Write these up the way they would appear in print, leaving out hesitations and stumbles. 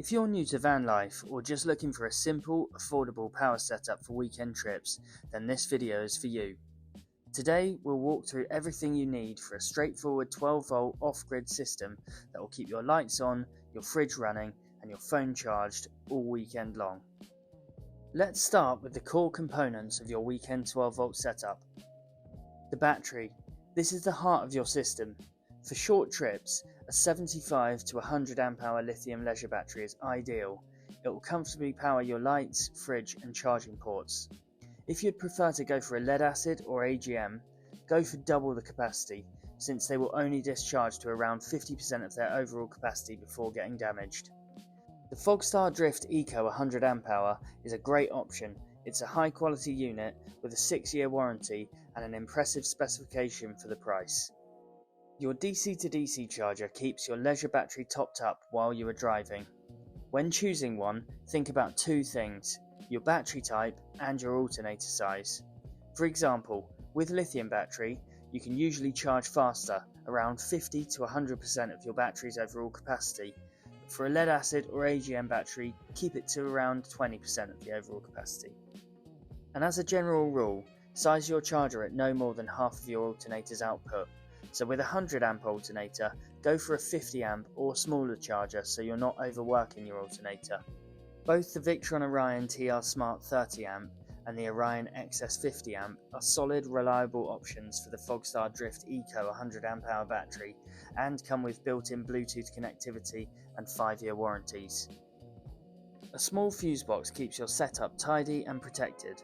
If you're new to van life or just looking for a simple, affordable power setup for weekend trips, then this video is for you. Today, we'll walk through everything you need for a straightforward 12-volt off-grid system that will keep your lights on, your fridge running, and your phone charged all weekend long. Let's start with the core components of your weekend 12-volt setup. The battery. This is the heart of your system. For short trips, a 75 to 100 amp-hour lithium leisure battery is ideal. It will comfortably power your lights, fridge and charging ports. If you'd prefer to go for a lead-acid or AGM, go for double the capacity, since they will only discharge to around 50% of their overall capacity before getting damaged. The Fogstar Drift Eco 100 amp-hour is a great option. It's a high-quality unit with a 6-year warranty and an impressive specification for the price. Your DC to DC charger keeps your leisure battery topped up while you are driving. When choosing one, think about two things: your battery type and your alternator size. For example, with lithium battery, you can usually charge faster, around 50 to 100% of your battery's overall capacity. But for a lead acid or AGM battery, keep it to around 20% of the overall capacity. And as a general rule, size your charger at no more than half of your alternator's output. So with a 100 amp alternator, go for a 50 amp or smaller charger so you're not overworking your alternator. Both the Victron Orion TR Smart 30 amp and the Orion XS 50 amp are solid, reliable options for the Fogstar Drift Eco 100 amp hour battery and come with built-in Bluetooth connectivity and 5-year warranties. A small fuse box keeps your setup tidy and protected.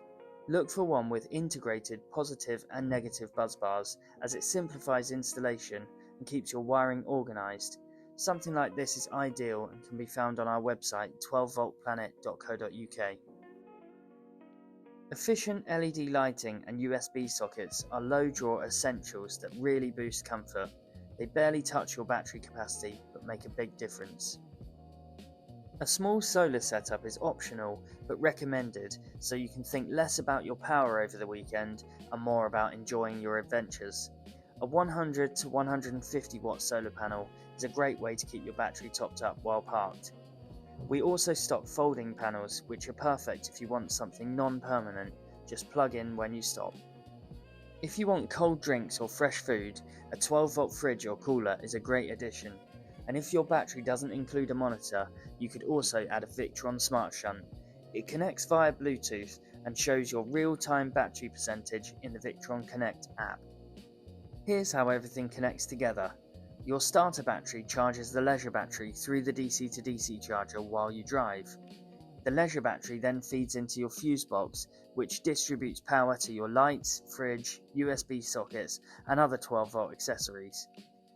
Look for one with integrated positive and negative buzz bars, as it simplifies installation and keeps your wiring organised. Something like this is ideal and can be found on our website 12voltplanet.co.uk. Efficient LED lighting and USB sockets are low draw essentials that really boost comfort. They barely touch your battery capacity but make a big difference. A small solar setup is optional but recommended, so you can think less about your power over the weekend and more about enjoying your adventures. A 100 to 150 watt solar panel is a great way to keep your battery topped up while parked. We also stock folding panels, which are perfect if you want something non-permanent, just plug in when you stop. If you want cold drinks or fresh food, a 12-volt fridge or cooler is a great addition. And if your battery doesn't include a monitor, you could also add a Victron Smart Shunt. It connects via Bluetooth and shows your real-time battery percentage in the Victron Connect app. Here's how everything connects together. Your starter battery charges the leisure battery through the DC to DC charger while you drive. The leisure battery then feeds into your fuse box, which distributes power to your lights, fridge, USB sockets, and other 12-volt accessories.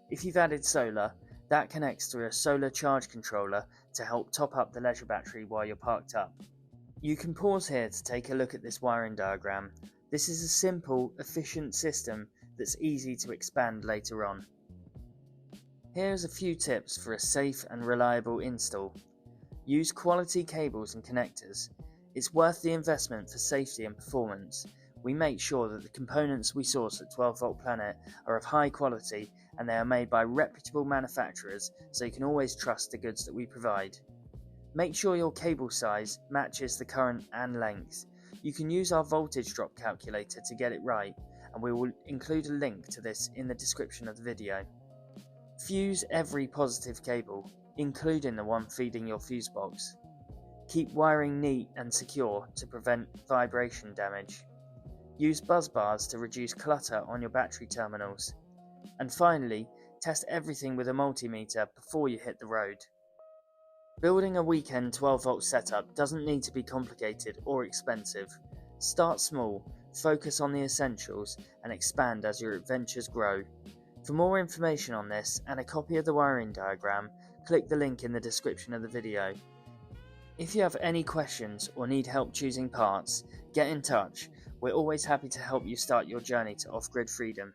If you've added solar, that connects through a solar charge controller to help top up the leisure battery while you're parked up. You can pause here to take a look at this wiring diagram. This is a simple, efficient system that's easy to expand later on. Here's a few tips for a safe and reliable install. Use quality cables and connectors. It's worth the investment for safety and performance. We make sure that the components we source at 12 Volt Planet are of high quality and they are made by reputable manufacturers, so you can always trust the goods that we provide. Make sure your cable size matches the current and length. You can use our voltage drop calculator to get it right, and we will include a link to this in the description of the video. Fuse every positive cable, including the one feeding your fuse box. Keep wiring neat and secure to prevent vibration damage. Use buzz bars to reduce clutter on your battery terminals. And finally, test everything with a multimeter before you hit the road. Building a weekend 12-volt setup doesn't need to be complicated or expensive. Start small, focus on the essentials, and expand as your adventures grow. For more information on this and a copy of the wiring diagram, click the link in the description of the video. If you have any questions or need help choosing parts, get in touch. We're always happy to help you start your journey to off-grid freedom.